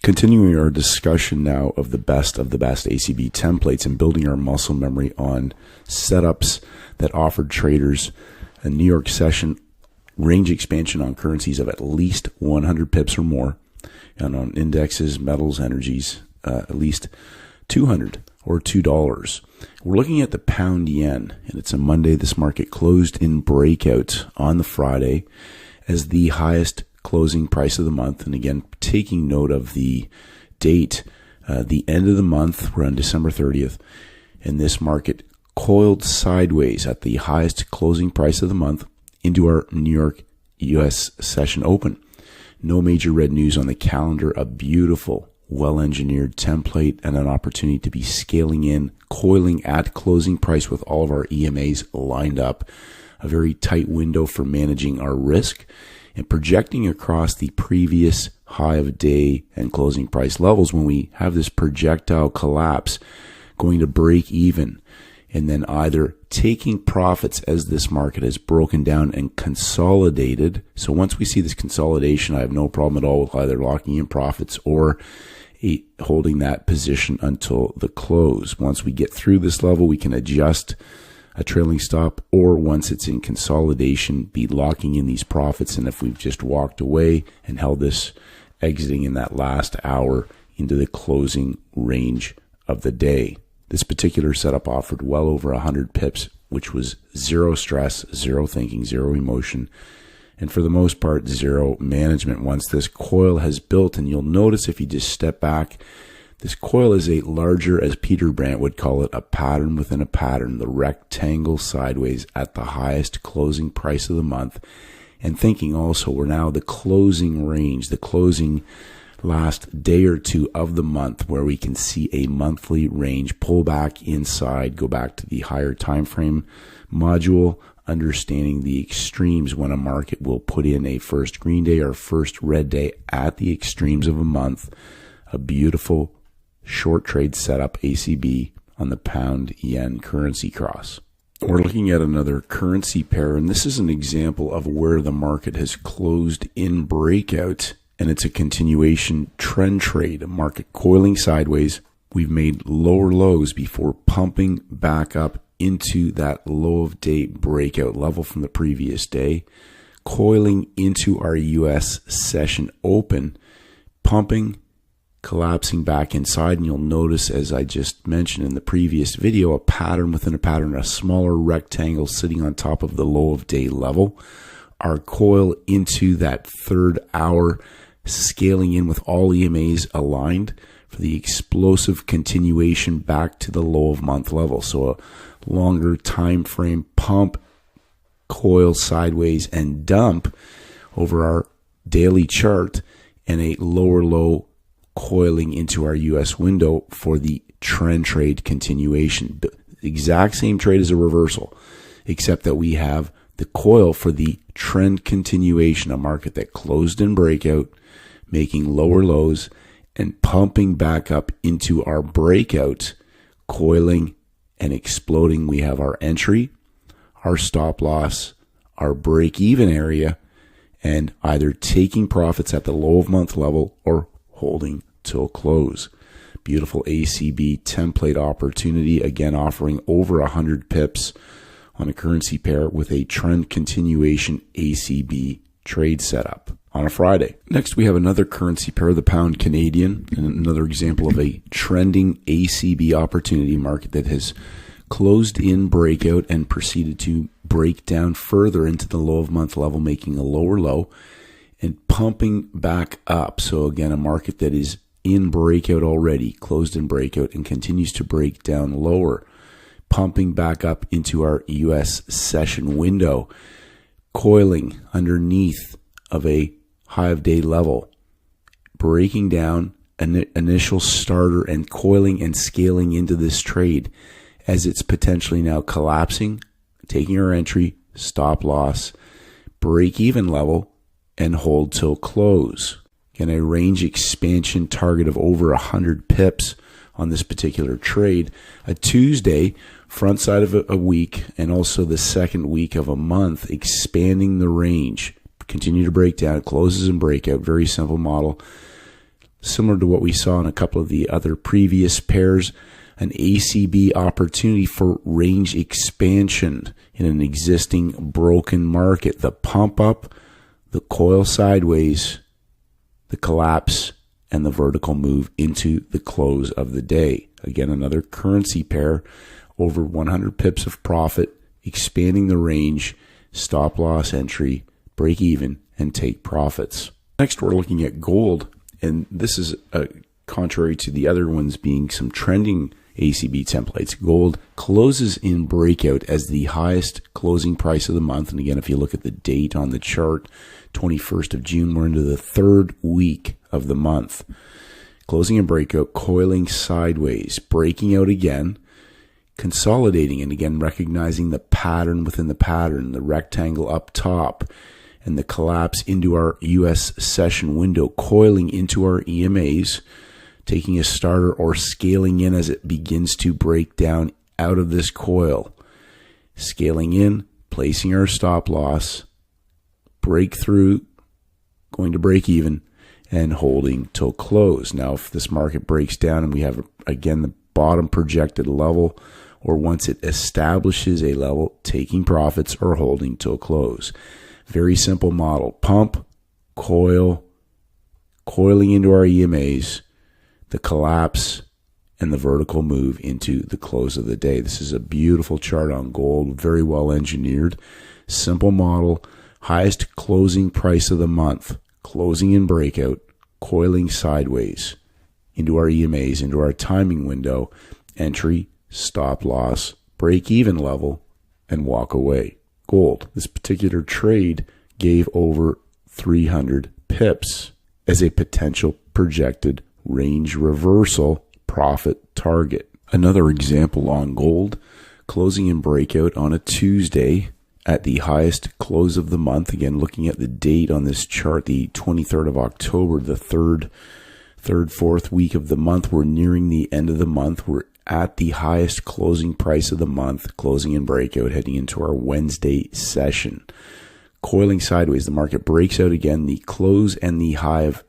Continuing our discussion now of the best ACB templates and building our muscle memory on setups that offered traders a New York session range expansion on currencies of at least 100 pips or more, and on indexes, metals, energies, at least 200 or $2. We're looking at the pound yen, and it's a Monday. This market closed in breakout on the Friday as the highest closing price of the month. And again, taking note of the date, the end of the month, we're on December 30th, and this market coiled sideways at the highest closing price of the month into our New York U.S. session open. No major red news on the calendar, a beautiful, well-engineered template and an opportunity to be scaling in, coiling at closing price with all of our EMAs lined up. A very tight window for managing our risk and projecting across the previous high of day and closing price levels when we have this projectile collapse going to break even, and then either taking profits as this market has broken down and consolidated. So once we see this consolidation, I have no problem at all with either locking in profits or holding that position until the close. Once we get through this level, we can adjust a trailing stop, or once it's in consolidation, be locking in these profits. And if we've just walked away and held this exiting in that last hour into the closing range of the day. This particular setup offered well over 100 pips, which was zero stress, zero thinking, zero emotion, and for the most part, zero management once this coil has built. And you'll notice if you just step back, this coil is a larger, as Peter Brandt would call it, a pattern within a pattern, the rectangle sideways at the highest closing price of the month. And thinking also, we're now the closing range, the closing last day or two of the month, where we can see a monthly range pull back inside, go back to the higher time frame module, understanding the extremes when a market will put in a first green day or first red day at the extremes of a month. A beautiful short trade setup, ACB, on the pound yen currency cross. We're looking at another currency pair, and this is an example of where the market has closed in breakout, and it's a continuation trend trade, a market coiling sideways. We've made lower lows before pumping back up into that low of day breakout level from the previous day, coiling into our US session open, pumping, collapsing back inside. And you'll notice, as I just mentioned in the previous video, a pattern within a pattern, a smaller rectangle sitting on top of the low of day level. Our coil into that third hour, scaling in with all EMAs aligned for the explosive continuation back to the low of month level. So a longer time frame pump, coil sideways, and dump over our daily chart, and a lower low coiling into our US window for the trend trade continuation. The exact same trade as a reversal, except that we have the coil for the trend continuation, a market that closed in breakout, making lower lows and pumping back up into our breakout, coiling and exploding. We have our entry, our stop loss, our break even area, and either taking profits at the low of month level or holding till close. Beautiful ACB template opportunity, again offering over 100 pips on a currency pair with a trend continuation ACB trade setup on a Friday. Next, we have another currency pair, the pound Canadian, and another example of a trending ACB opportunity market that has closed in breakout and proceeded to break down further into the low of month level, making a lower low and pumping back up. So again, a market that is in breakout already, closed in breakout, and continues to break down lower, pumping back up into our US session window, coiling underneath of a high of day level, breaking down an initial starter and coiling and scaling into this trade as it's potentially now collapsing, taking our entry, stop loss, break even level, and hold till close. Again, a range expansion target of over 100 pips on this particular trade. A Tuesday, front side of a week, and also the second week of a month, expanding the range. Continue to break down, closes and breakout, very simple model. similar to what we saw in a couple of the other previous pairs, an ACB opportunity for range expansion in an existing broken market. The pump up, the coil sideways, the collapse, and the vertical move into the close of the day. Again, another currency pair, over 100 pips of profit, expanding the range, stop loss entry, break even, and take profits. Next, we're looking at gold, and this is contrary to the other ones being some trending ACB templates. Gold closes in breakout as the highest closing price of the month. And again, if you look at the date on the chart, 21st of June, we're into the third week of the month. Closing in breakout, coiling sideways, breaking out again, consolidating, and again, recognizing the pattern within the pattern, the rectangle up top, and the collapse into our US session window, coiling into our EMAs, taking a starter or scaling in as it begins to break down out of this coil. Scaling in, placing our stop loss, breakthrough, going to break even, and holding till close. Now, if this market breaks down and we have, again, the bottom projected level, or once it establishes a level, taking profits or holding till close. Very simple model. Pump, coil, coiling into our EMAs, the collapse, and the vertical move into the close of the day. This is a beautiful chart on gold, very well engineered. Simple model, highest closing price of the month, closing in breakout, coiling sideways into our EMAs, into our timing window, entry, stop loss, break even level, and walk away. Gold. This particular trade gave over 300 pips as a potential projected range reversal profit target. Another example on gold, closing in breakout on a Tuesday at the highest close of the month. Again, looking at the date on this chart, the 23rd of October, the fourth week of the month. We're nearing the end of the month. We're at the highest closing price of the month, closing in breakout, heading into our Wednesday session. Coiling sideways, the market breaks out again. The close and the high of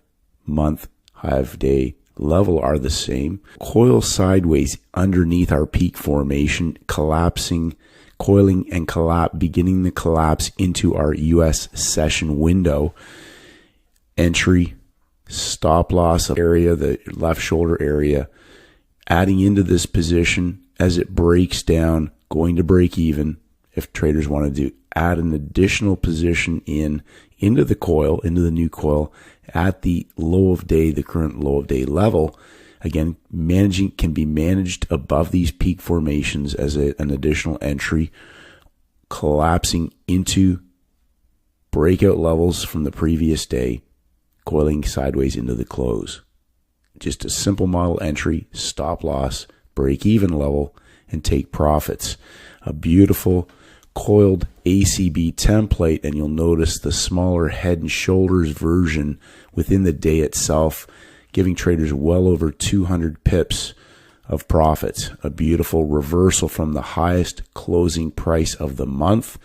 month, high of day level are the same. Coil sideways underneath our peak formation, collapsing, coiling and beginning the collapse into our US session window. Entry, stop loss area, the left shoulder area, adding into this position as it breaks down, going to break even. If traders want to add an additional position into the coil, into the new coil at the low of day, the current low of day level. Again, can be managed above these peak formations as an additional entry, collapsing into breakout levels from the previous day, coiling sideways into the close. Just a simple model entry, stop loss, break even level, and take profits. A beautiful coiled ACB template, and you'll notice the smaller head and shoulders version within the day itself, giving traders well over 200 pips of profits. A beautiful reversal from the highest closing price of the month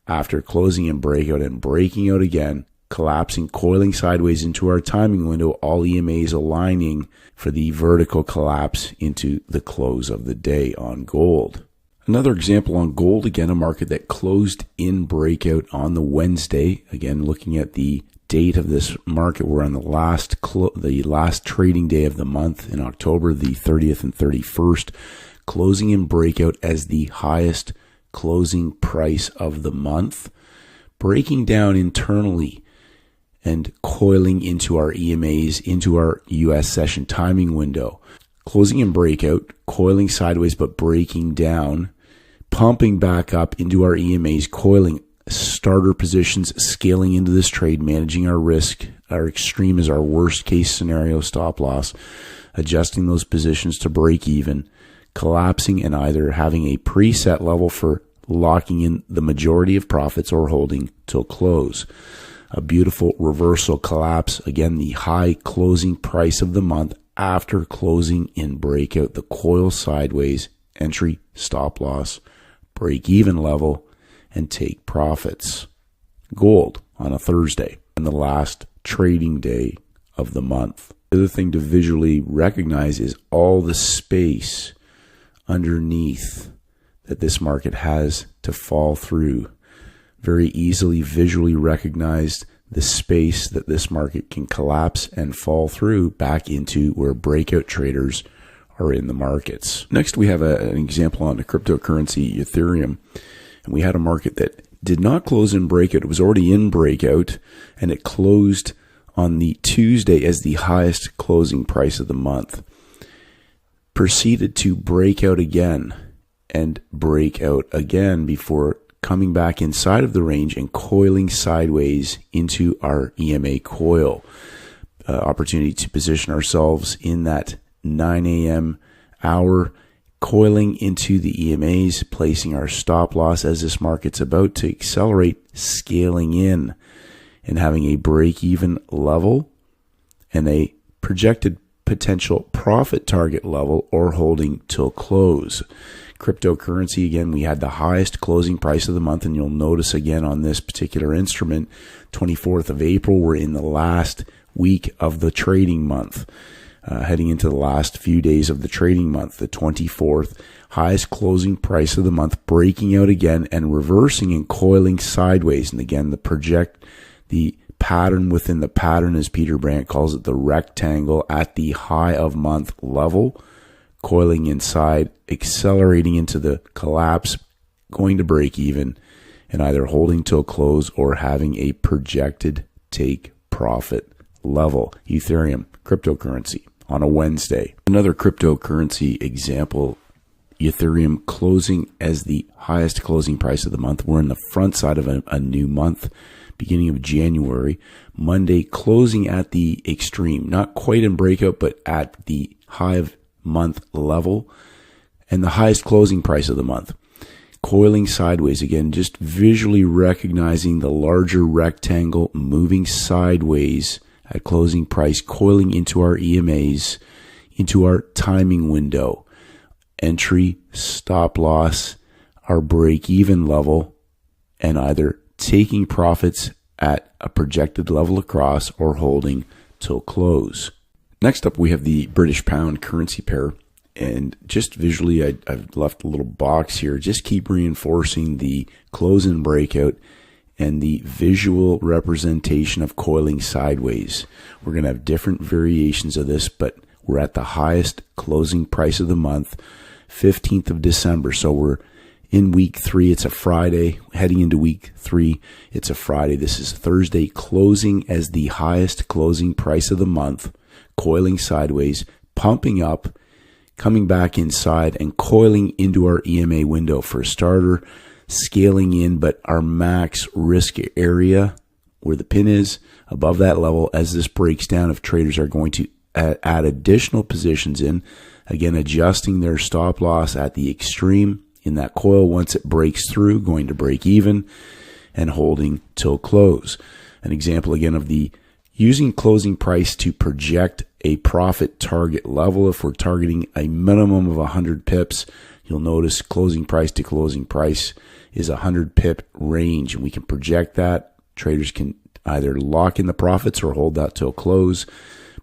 after closing in breakout and breaking out again, collapsing, coiling sideways into our timing window, all EMAs aligning for the vertical collapse into the close of the day on gold. Another example on gold, again, a market that closed in breakout on the Wednesday. Again, looking at the date of this market, we're on the last trading day of the month in October, the 30th and 31st, closing in breakout as the highest closing price of the month, breaking down internally and coiling into our EMAs, into our US session timing window. Closing in breakout, coiling sideways but breaking down, pumping back up into our EMAs, coiling starter positions, scaling into this trade, managing our risk. Our extreme is our worst case scenario stop loss, adjusting those positions to break even, collapsing and either having a preset level for locking in the majority of profits or holding till close. A beautiful reversal collapse. Again, the high closing price of the month after closing in breakout, the coil sideways, entry, stop loss, break even level, and take profits. Gold on a Thursday and the last trading day of the month. The other thing to visually recognize is all the space underneath that this market has to fall through. Very easily visually recognized the space that this market can collapse and fall through back into where breakout traders are in the markets. Next, we have an example on the cryptocurrency Ethereum. And we had a market that did not close in breakout. It was already in breakout, and it closed on the Tuesday as the highest closing price of the month. Proceeded to break out again and break out again before coming back inside of the range and coiling sideways into our EMA coil. Opportunity to position ourselves in that 9 a.m. hour, coiling into the EMAs, placing our stop loss as this market's about to accelerate, scaling in and having a break-even level and a projected potential profit target level or holding till close. Cryptocurrency, again, we had the highest closing price of the month, and you'll notice again on this particular instrument, 24th of April, we're in the last week of the trading month. Heading into the last few days of the trading month, the 24th, highest closing price of the month, breaking out again and reversing and coiling sideways. And again, the pattern within the pattern, as Peter Brandt calls it, the rectangle at the high of month level, coiling inside, accelerating into the collapse, going to break even, and either holding till close or having a projected take profit level. Ethereum, cryptocurrency, on a Wednesday. Another cryptocurrency example, Ethereum closing as the highest closing price of the month. We're in the front side of a new month, beginning of January. Monday closing at the extreme, not quite in breakout, but at the high of month level and the highest closing price of the month. Coiling sideways again, just visually recognizing the larger rectangle moving sideways at closing price, coiling into our EMAs, into our timing window, entry, stop loss, our break-even level, and either taking profits at a projected level across or holding till close. Next up, we have the British pound currency pair. And just visually, I've left a little box here. Just keep reinforcing the close and breakout and the visual representation of coiling sideways. We're going to have different variations of this, but we're at the highest closing price of the month, 15th of December. So we're in week 3. It's a Friday. Heading into week 3, it's a Friday. This is Thursday, closing as the highest closing price of the month, coiling sideways, pumping up, coming back inside and coiling into our EMA window for a starter, scaling in, but our max risk area where the pin is above that level. As this breaks down, if traders are going to add additional positions in, again, adjusting their stop loss at the extreme in that coil. Once it breaks through, going to break even and holding till close. An example again of the using closing price to project a profit target level. If we're targeting a minimum of 100 pips, you'll notice closing price to closing price is a 100 pip range, and we can project that. Traders can either lock in the profits or hold that till close.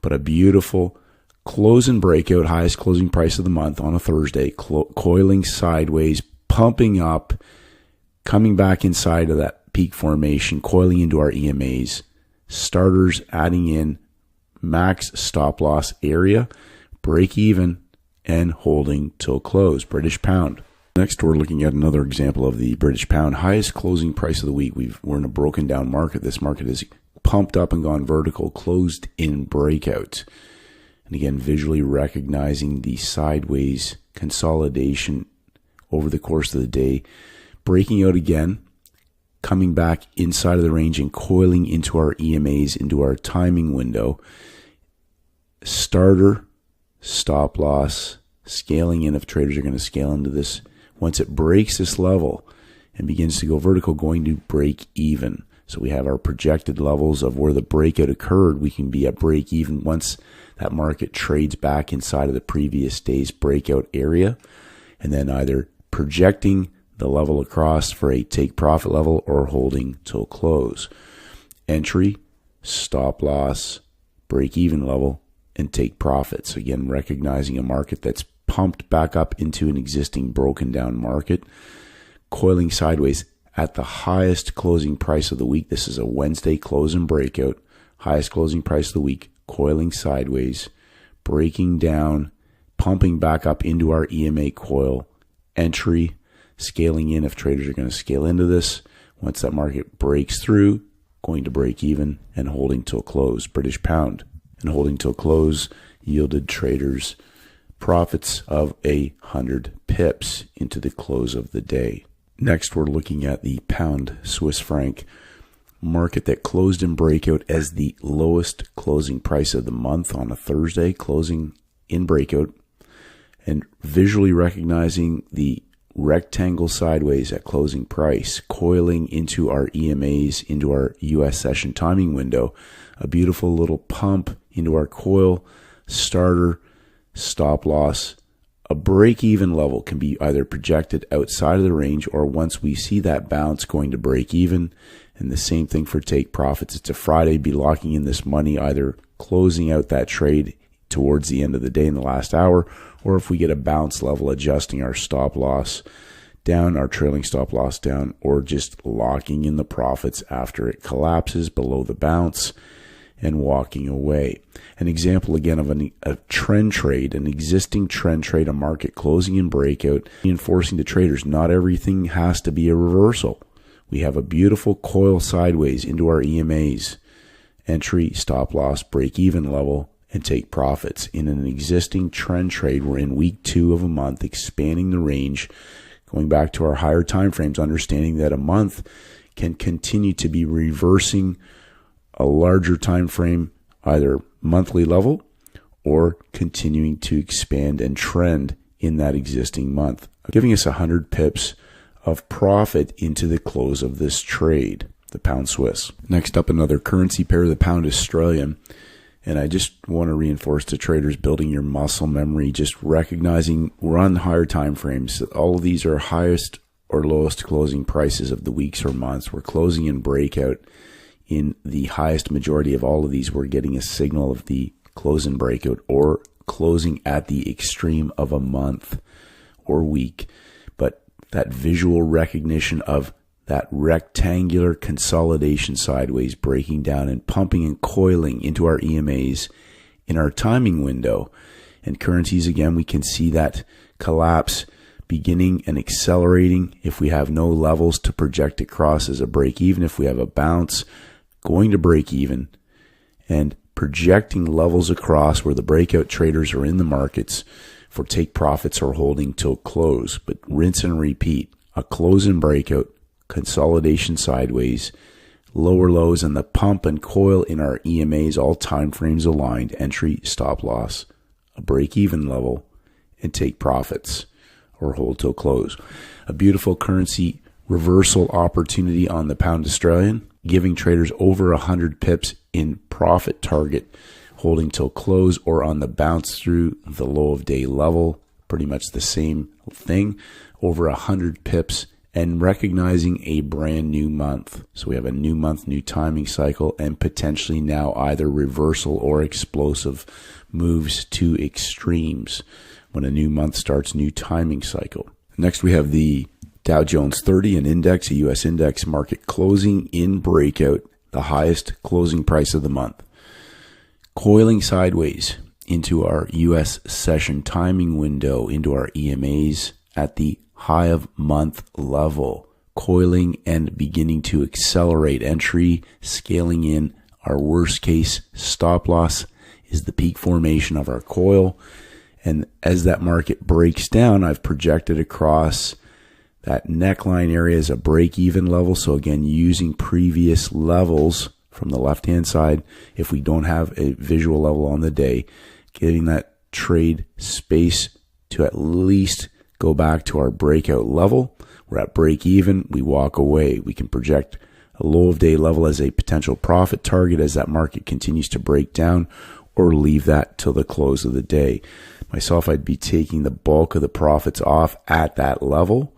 But a beautiful close and breakout, highest closing price of the month on a Thursday, coiling sideways, pumping up, coming back inside of that peak formation, coiling into our EMAs, starters adding in max stop loss area, break even, and holding till close. British pound. Next, we're looking at another example of the British pound, highest closing price of the week. We're in a broken down market. This market is pumped up and gone vertical, closed in breakout. And again, visually recognizing the sideways consolidation over the course of the day, breaking out again, coming back inside of the range and coiling into our EMAs, into our timing window. Starter, stop loss, scaling in if traders are going to scale into this. Once it breaks this level and begins to go vertical, going to break even. So we have our projected levels of where the breakout occurred. We can be at break even once that market trades back inside of the previous day's breakout area, and then either projecting the level across for a take profit level or holding till close. Entry, stop loss, break even level, and take profits. Again, recognizing a market that's pumped back up into an existing broken down market, coiling sideways at the highest closing price of the week. This is a Wednesday close and breakout, highest closing price of the week, coiling sideways, breaking down, pumping back up into our EMA coil, entry, scaling in if traders are going to scale into this. Once that market breaks through, going to break even and holding till close. British pound and holding till close yielded traders profits of 100 pips into the close of the day. Next, we're looking at the pound Swiss franc market that closed in breakout as the lowest closing price of the month on a Thursday, closing in breakout, and visually recognizing the rectangle sideways at closing price, coiling into our EMAs, into our US session timing window, a beautiful little pump into our coil, starter, stop loss. A break-even level can be either projected outside of the range, or once we see that bounce, going to break even. And the same thing for take profits. It's a Friday, be locking in this money, either closing out that trade towards the end of the day in the last hour, or if we get a bounce level, adjusting our stop loss down, our trailing stop loss down, or just locking in the profits after it collapses below the bounce and walking away. An example again of a trend trade, an existing trend trade, a market closing in breakout, reinforcing to traders not everything has to be a reversal. We have a beautiful coil sideways into our EMAs, entry, stop loss, break even level, and take profits. In an existing trend trade, we're in week 2 of a month, expanding the range, going back to our higher time frames, understanding that a month can continue to be reversing a larger time frame, either monthly level or continuing to expand and trend in that existing month, giving us 100 pips of profit into the close of this trade, the pound Swiss. Next up, another currency pair, the pound Australian. And I just want to reinforce to traders building your muscle memory, just recognizing we're on higher time frames. All of these are highest or lowest closing prices of the weeks or months. We're closing in breakout. In the highest majority of all of these, we're getting a signal of the close and breakout or closing at the extreme of a month or week. But that visual recognition of that rectangular consolidation sideways, breaking down and pumping and coiling into our EMAs in our timing window. And currencies, again, we can see that collapse beginning and accelerating. If we have no levels to project across as a break even, if we have a bounce, going to break even, and projecting levels across where the breakout traders are in the markets for take profits or holding till close. But rinse and repeat, a close and breakout, consolidation sideways, lower lows, and the pump and coil in our EMAs, all time frames aligned, entry, stop loss, a break even level, and take profits or hold till close. A beautiful currency reversal opportunity on the pound Australian, giving traders over 100 pips in profit target, holding till close, or on the bounce through the low of day level, pretty much the same thing, over 100 pips, and recognizing a brand new month. So we have a new month, new timing cycle, and potentially now either reversal or explosive moves to extremes when a new month starts, new timing cycle. Next, we have the Dow Jones 30, an index, a U.S. index market closing in breakout, the highest closing price of the month, coiling sideways into our U.S. session timing window, into our EMAs at the high of month level, coiling and beginning to accelerate entry, scaling in. Our worst case stop loss is the peak formation of our coil. And as that market breaks down, I've projected across that neckline area as a break-even level. So again, using previous levels from the left-hand side, if we don't have a visual level on the day, getting that trade space to at least go back to our breakout level. We're at break-even. We walk away. We can project a low of day level as a potential profit target as that market continues to break down, or leave that till the close of the day. Myself, I'd be taking the bulk of the profits off at that level,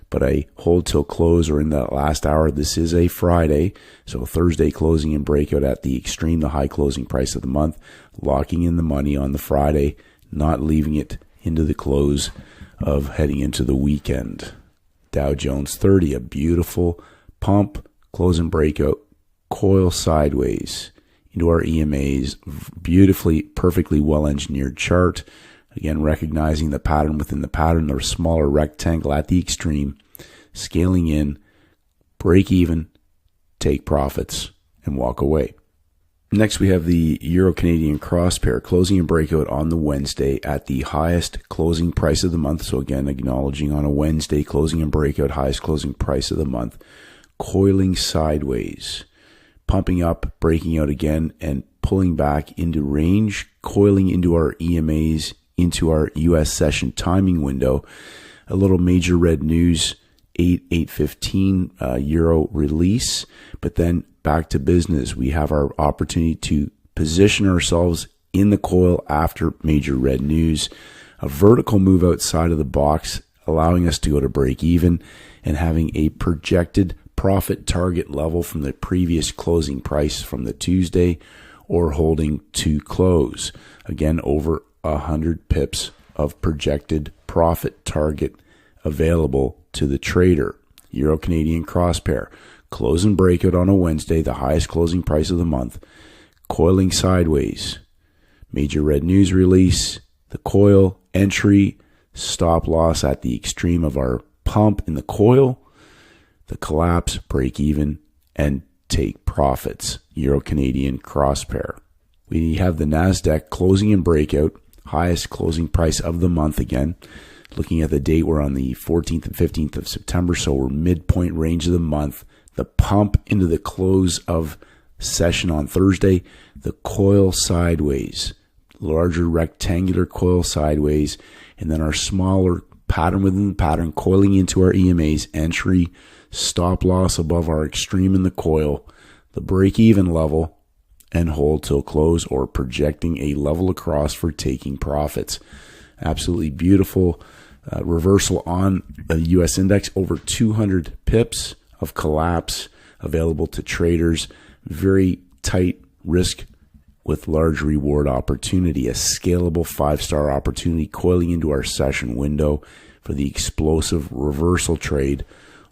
but a hold till close or in that last hour. This is a Friday, so Thursday closing and breakout at the extreme, the high closing price of the month, locking in the money on the Friday, not leaving it into the close of heading into the weekend. Dow Jones 30, a beautiful pump, close and breakout, coil sideways into our EMAs, beautifully, perfectly well-engineered chart. Again, recognizing the pattern within the pattern, the smaller rectangle at the extreme, scaling in, break even, take profits, and walk away. Next, we have the Euro-Canadian cross pair, closing and breakout on the Wednesday at the highest closing price of the month. So again, acknowledging on a Wednesday, closing and breakout, highest closing price of the month, coiling sideways, pumping up, breaking out again, and pulling back into range, coiling into our EMAs, into our US session timing window. A little major red news, 8:15 euro release, but then back to business. We have our opportunity to position ourselves in the coil after major red news, a vertical move outside of the box, allowing us to go to break even and having a projected profit target level from the previous closing price from the Tuesday, or holding to close. Again, over 100 pips of projected profit target available to the trader. Euro-Canadian cross pair, close and breakout on a Wednesday, the highest closing price of the month, coiling sideways. Major red news release, the coil, entry, stop loss at the extreme of our pump in the coil, the collapse, break even, and take profits. Euro-Canadian cross pair. We have the NASDAQ closing and breakout, highest closing price of the month again. Looking at the date, we're on the 14th and 15th of September, so we're midpoint range of the month. The pump into the close of session on Thursday, the coil sideways, larger rectangular coil sideways, and then our smaller pattern within the pattern, coiling into our EMAs, entry, stop loss above our extreme in the coil, the break-even level, and hold till close, or projecting a level across for taking profits. Absolutely beautiful reversal on the U.S. index, over 200 pips of collapse available to traders. Very tight risk with large reward opportunity, a scalable 5-star opportunity coiling into our session window for the explosive reversal trade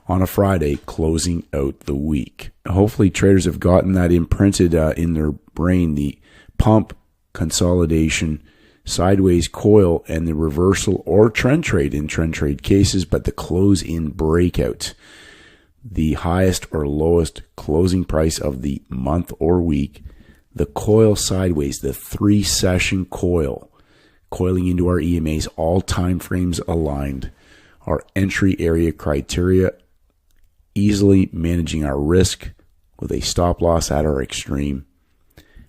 on a Friday, closing out the week. Hopefully traders have gotten that imprinted in their brain, the pump, consolidation, sideways coil, and the reversal or trend trade in trend trade cases, but the close in breakout, the highest or lowest closing price of the month or week, the coil sideways, the 3-session coil, coiling into our EMAs, all time frames aligned, our entry area criteria, easily managing our risk with a stop loss at our extreme,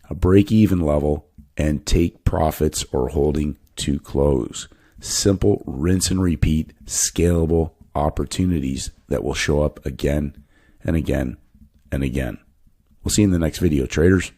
a break-even level, and take profits or holding to close. Simple rinse and repeat, scalable opportunities that will show up again and again and again. We'll see you in the next video, traders.